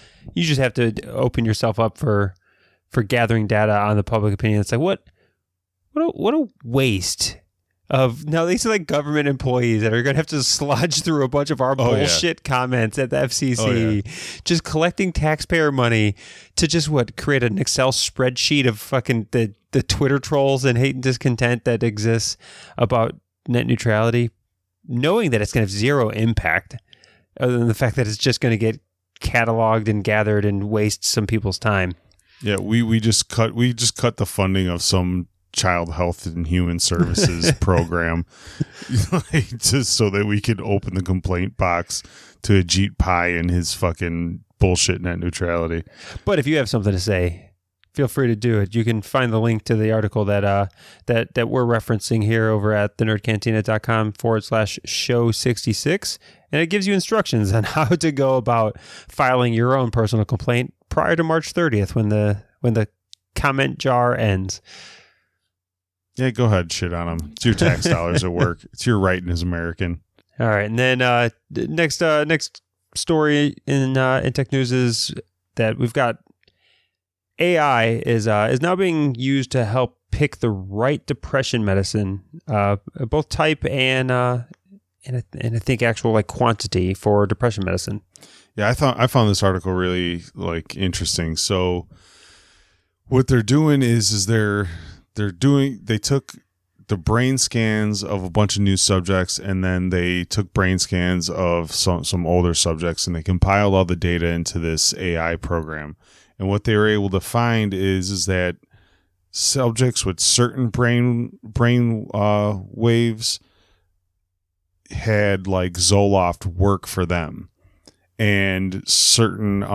open yourself up for gathering data on the public opinion. It's like, what a waste of, now these are like government employees that are going to have to sludge through a bunch of our bullshit comments at the FCC, just collecting taxpayer money to just create an Excel spreadsheet of fucking the Twitter trolls and hate and discontent that exists about net neutrality, knowing that it's going to have zero impact other than the fact that it's just going to get cataloged and gathered and waste some people's time. Yeah, we just cut the funding of some child health and human services program just so that we could open the complaint box to Ajit Pai and his fucking bullshit net neutrality. But if you have something to say, feel free to do it. You can find the link to the article that we're referencing here over at thenerdcantina.com/show66. And it gives you instructions on how to go about filing your own personal complaint prior to March 30th when the comment jar ends. Yeah, go ahead, shit on them. It's your tax dollars at work. It's your right as American. All right, and then next story in tech news is that we've got AI is now being used to help pick the right depression medicine, both type and I think actual like quantity for depression medicine. Yeah, I found this article really like interesting. So what they're doing is they took the brain scans of a bunch of new subjects, and then they took brain scans of some older subjects, and they compiled all the data into this AI program. And what they were able to find is that subjects with certain brain waves had like Zoloft work for them, and certain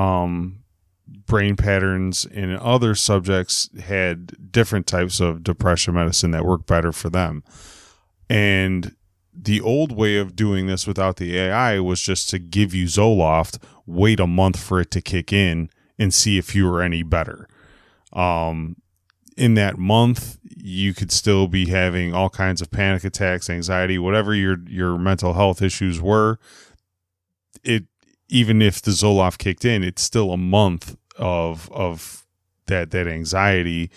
brain patterns in other subjects had different types of depression medicine that worked better for them. And the old way of doing this without the AI was just to give you Zoloft, wait a month for it to kick in, and see if you were any better. In that month, you could still be having all kinds of panic attacks, anxiety, whatever your mental health issues were. Even if the Zoloft kicked in, it's still a month of that anxiety,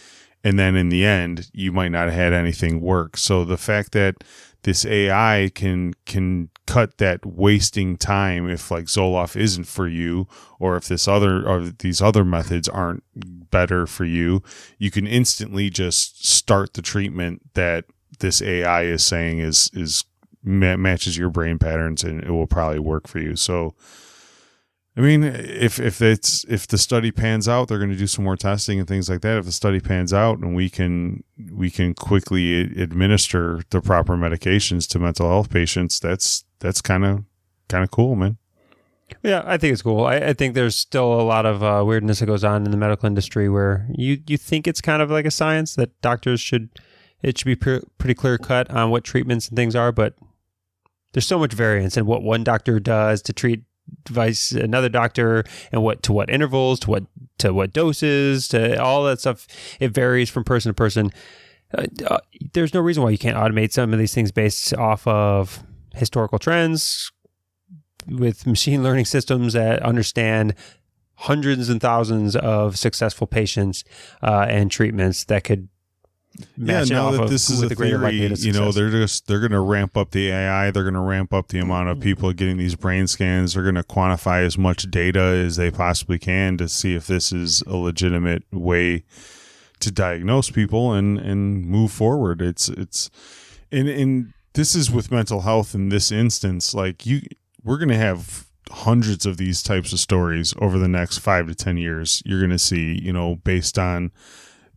and then in the end you might not have had anything work. So the fact that this AI can cut that wasting time if like Zoloft isn't for you, or if these other methods aren't better for you, you can instantly just start the treatment that this AI is saying is matches your brain patterns, and it will probably work for you. So I mean, if the study pans out, they're going to do some more testing and things like that. If the study pans out and we can quickly administer the proper medications to mental health patients, that's kind of cool, man. Yeah, I think it's cool. I think there's still a lot of weirdness that goes on in the medical industry where you think it's kind of like a science that doctors should be pretty clear cut on what treatments and things are, but there's so much variance in what one doctor does to treat device another doctor, and what intervals, to what doses, to all that stuff. It varies from person to person. There's no reason why you can't automate some of these things based off of historical trends with machine learning systems that understand hundreds and thousands of successful patients and treatments that could match it now off that of this is with a greater theory, likelihood of success. they're going to ramp up the AI. They're going to ramp up the amount of people getting these brain scans. They're going to quantify as much data as they possibly can to see if this is a legitimate way to diagnose people and move forward. It's and this is with mental health in this instance. Like we're going to have hundreds of these types of stories over the next 5 to 10 years. You're going to see, based on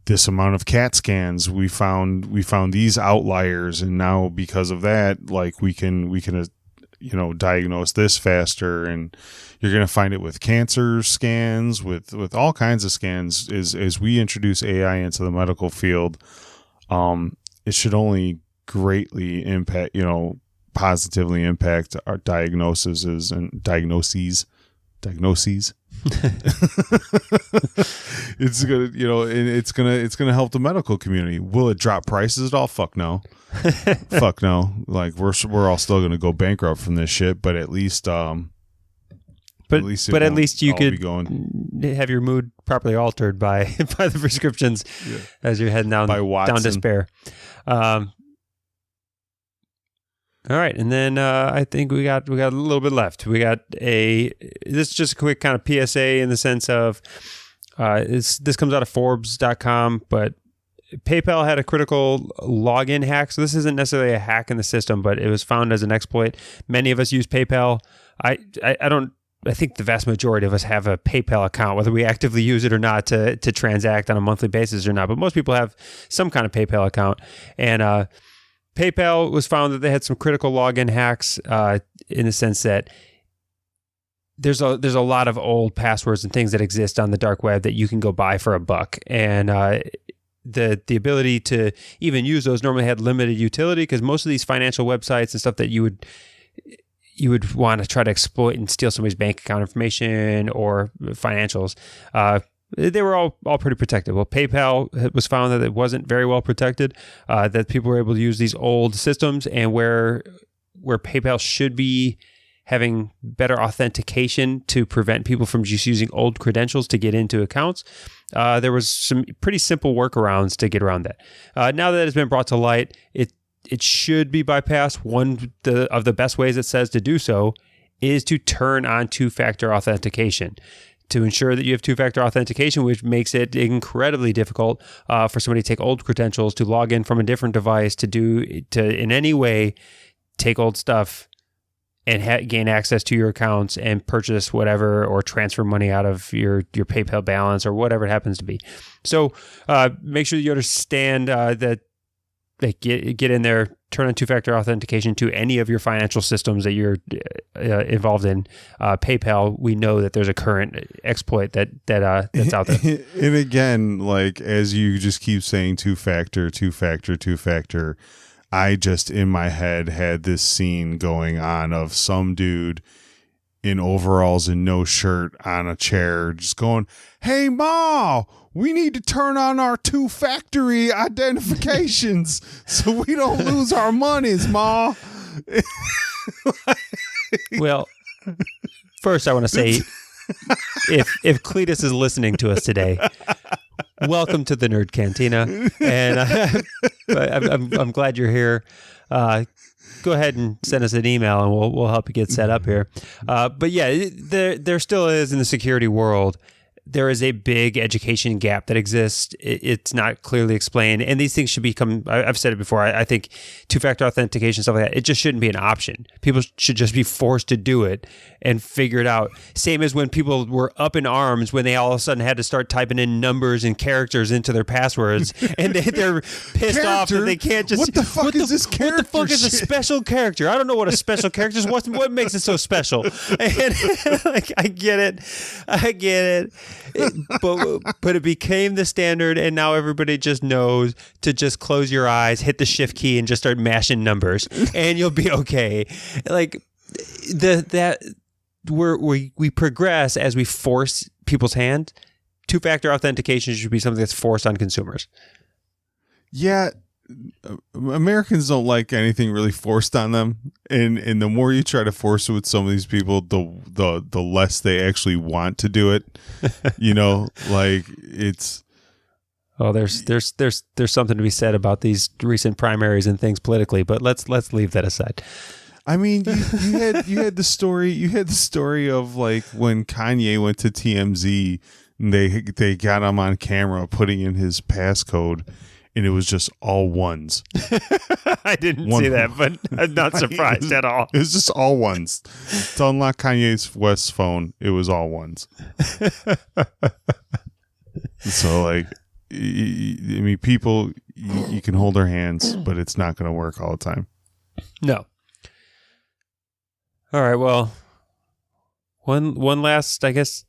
this amount of CAT scans, we found these outliers, and now because of that, like we can diagnose this faster. And you're going to find it with cancer scans, with all kinds of scans. As we introduce AI into the medical field, it should only greatly impact, positively impact our diagnoses. It's gonna help the medical community. Will it drop prices at all? Fuck no. Fuck no. Like we're all still gonna go bankrupt from this shit, but at least But at least you could have your mood properly altered by the prescriptions as you're heading down despair. All right, and then I think we got a little bit left. We got this is just a quick kind of PSA in the sense of this comes out of Forbes.com, but PayPal had a critical login hack. So this isn't necessarily a hack in the system, but it was found as an exploit. Many of us use PayPal. I think the vast majority of us have a PayPal account, whether we actively use it or not to transact on a monthly basis or not. But most people have some kind of PayPal account, and PayPal was found that they had some critical login hacks in the sense that there's a lot of old passwords and things that exist on the dark web that you can go buy for $1, and the ability to even use those normally had limited utility because most of these financial websites and stuff that you would want to try to exploit and steal somebody's bank account information or financials. They were all pretty protected. Well, PayPal was found that it wasn't very well protected, that people were able to use these old systems, and where PayPal should be having better authentication to prevent people from just using old credentials to get into accounts. There was some pretty simple workarounds to get around that. Now that it's been brought to light, it should be bypassed. One of the best ways it says to do so is to turn on two-factor authentication, to ensure that you have two-factor authentication, which makes it incredibly difficult for somebody to take old credentials, to log in from a different device, to in any way take old stuff and gain access to your accounts and purchase whatever or transfer money out of your PayPal balance or whatever it happens to be. So make sure you understand that get in there, turn on two-factor authentication to any of your financial systems that you're involved in. PayPal, we know that there's a current exploit that's out there. And again, like as you just keep saying two-factor, I just in my head had this scene going on of some dude in overalls and no shirt on a chair just going, "Hey, Ma, we need to turn on our two-factor identifications so we don't lose our monies, Ma." Well, first I want to say, if Cletus is listening to us today, welcome to the Nerd Cantina, and I'm glad you're here. Go ahead and send us an email, and we'll help you get set up here. But yeah, there still is in the security world. There is a big education gap that exists. It's not clearly explained. And these things should become, I've said it before, I think two-factor authentication, stuff like that, it just shouldn't be an option. People should just be forced to do it and figure it out. Same as when people were up in arms when they all of a sudden had to start typing in numbers and characters into their passwords. And they're pissed off that they can't just... What the fuck is this character? What the fuck is a special character? I don't know what a special character is. What makes it so special? And like, I get it. But it became the standard, and now everybody just knows to just close your eyes, hit the shift key, and just start mashing numbers, and you'll be okay. Like we progress as we force people's hand. Two-factor authentication should be something that's forced on consumers. Yeah. Americans don't like anything really forced on them, and the more you try to force it with some of these people, the less they actually want to do it. Like it's Well, there's something to be said about these recent primaries and things politically, but let's leave that aside. I mean, you had the story of like when Kanye went to TMZ and they got him on camera putting in his passcode, and it was just all ones. I didn't see that, but I'm not surprised at all. It was just all ones. To unlock Kanye's West phone, it was all ones. So, like, I mean, people, you can hold their hands, but it's not going to work all the time. No. All right, well, one last, I guess,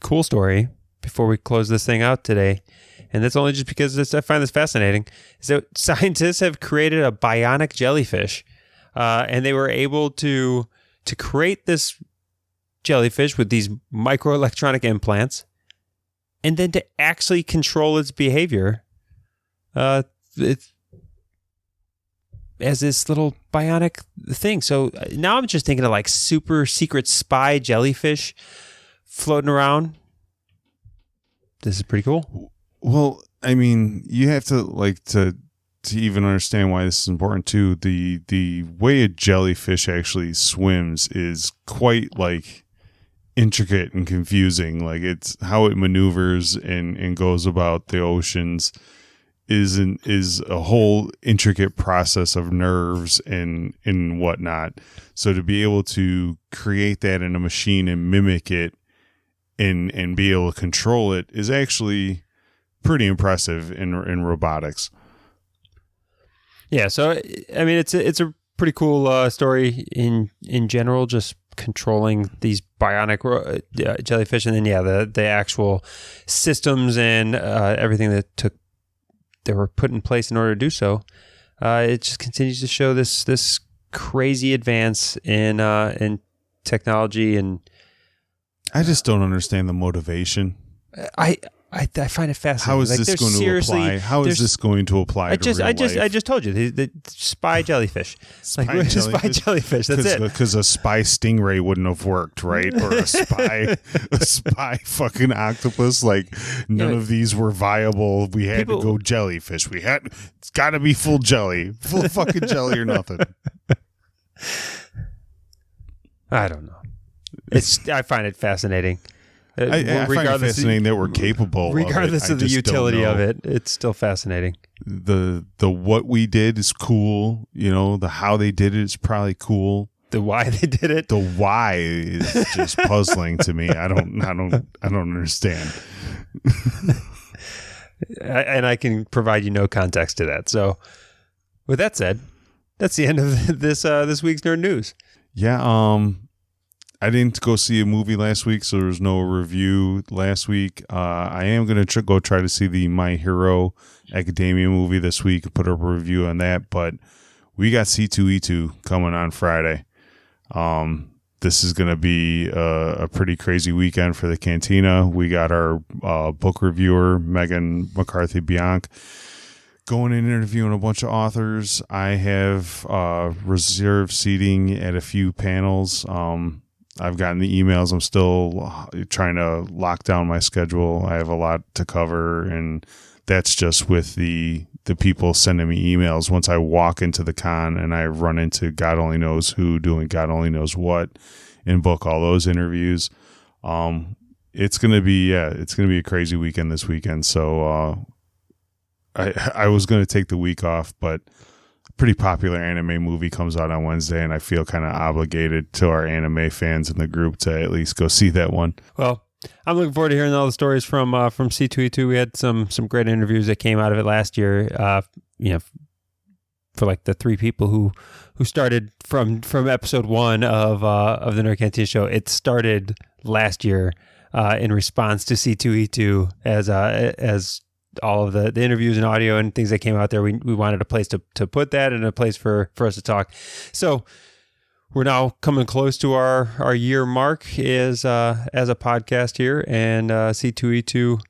cool story before we close this thing out today, and that's only just because I find this fascinating, is that scientists have created a bionic jellyfish, and they were able to create this jellyfish with these microelectronic implants, and then to actually control its behavior as this little bionic thing. So now I'm just thinking of like super secret spy jellyfish floating around. This is pretty cool. Well, I mean, you have to like to even understand why this is important too. The way a jellyfish actually swims is quite like intricate and confusing. Like it's how it maneuvers and goes about the oceans is a whole intricate process of nerves and whatnot. So to be able to create that in a machine and mimic it and be able to control it is actually pretty impressive in robotics. Yeah, so I mean it's a pretty cool story in general, just controlling these bionic jellyfish, and then the actual systems and everything that were put in place in order to do so. It just continues to show this crazy advance in technology, and I just don't understand the motivation. I find it fascinating. How is this going to apply? How is this going to apply to real life? I just told you the spy jellyfish. Spy jellyfish. That's it. Because a spy stingray wouldn't have worked, right? Or a spy fucking octopus. Like none of these were viable. We had to go jellyfish. It's got to be full jelly, full fucking jelly or nothing. I don't know. I find it fascinating. I find it fascinating that we're capable regardless of the utility of it. It's still fascinating. The what we did is cool. You know, the how they did it is probably cool. The why they did it. The why is just puzzling to me. I don't understand. And I can provide you no context to that. So, with that said, that's the end of this week's Nerd News. Yeah. I didn't go see a movie last week, so there was no review last week. I am going to go try to see the My Hero Academia movie this week and put up a review on that. But we got C2E2 coming on Friday. This is going to be a pretty crazy weekend for the Cantina. We got our book reviewer, Megan McCarthy-Bianc, going in and interviewing a bunch of authors. I have reserved seating at a few panels. I've gotten the emails. I'm still trying to lock down my schedule. I have a lot to cover, and that's just with the people sending me emails. Once I walk into the con and I run into God only knows who doing God only knows what and book all those interviews, it's gonna be a crazy weekend this weekend. So I was gonna take the week off, but pretty popular anime movie comes out on Wednesday, and I feel kind of obligated to our anime fans in the group to at least go see that one. Well, I'm looking forward to hearing all the stories from C2E2. We had some great interviews that came out of it last year. For like the three people who started from episode 1 of the Nerd Cantina show. It started last year in response to C2E2 as all of the interviews and audio and things that came out there. We wanted a place to put that and a place for us to talk. So we're now coming close to our year mark as a podcast here, and C2E2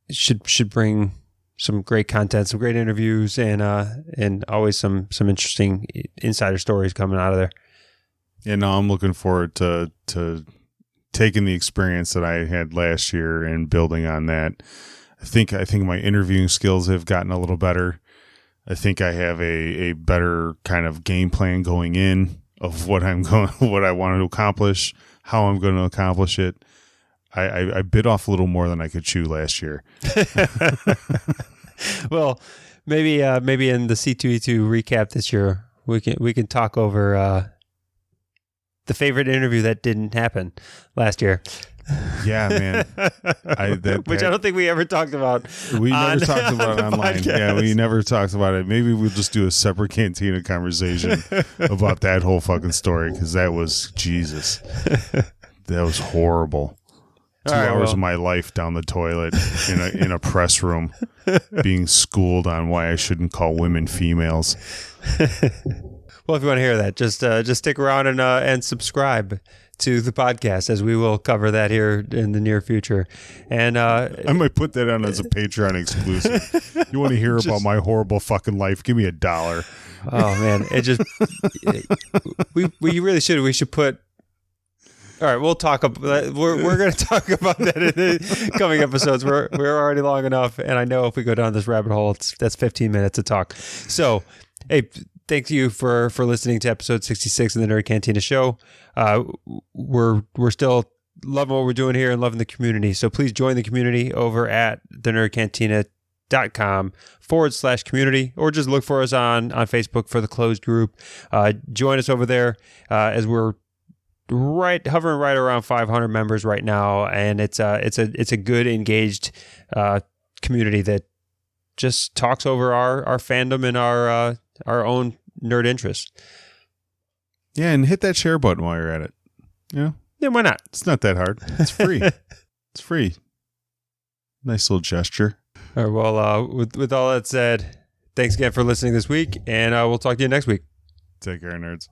should bring some great content, some great interviews, and always some interesting insider stories coming out of there. Yeah, no, I'm looking forward to taking the experience that I had last year and building on that. I think my interviewing skills have gotten a little better. I think I have a better kind of game plan going in of what I want to accomplish, how I'm going to accomplish it. I bit off a little more than I could chew last year. Well, maybe in the C2E2 recap this year, we can talk over the favorite interview that didn't happen last year. Yeah, man. Which I don't think we ever talked about. We never talked about it online. Podcast. Yeah, we never talked about it. Maybe we'll just do a separate Cantina conversation about that whole fucking story, because that was Jesus. That was horrible. 2 hours of my life down the toilet in a press room, being schooled on why I shouldn't call women females. Well, if you want to hear that, just stick around and subscribe to the podcast, as we will cover that here in the near future. And I might put that on as a Patreon exclusive. You want to hear about my horrible fucking life? Give me $1. Oh man, we really should. We should put. All right, we'll talk about. We're going to talk about that in the coming episodes. We're already long enough, and I know if we go down this rabbit hole, that's 15 minutes of talk. So, hey, thank you for listening to episode 66 of the Nerd Cantina Show. We're still loving what we're doing here and loving the community. So please join the community over at thenerdcantina.com/community, or just look for us on Facebook for the closed group. Join us over there as we're hovering right around 500 members right now, and it's a good engaged community that just talks over our fandom and our own nerd interests. Yeah, and hit that share button while you're at it. Yeah, why not? It's not that hard. It's free. It's free. Nice little gesture. All right, well, with all that said, thanks again for listening this week, and we'll talk to you next week. Take care, nerds.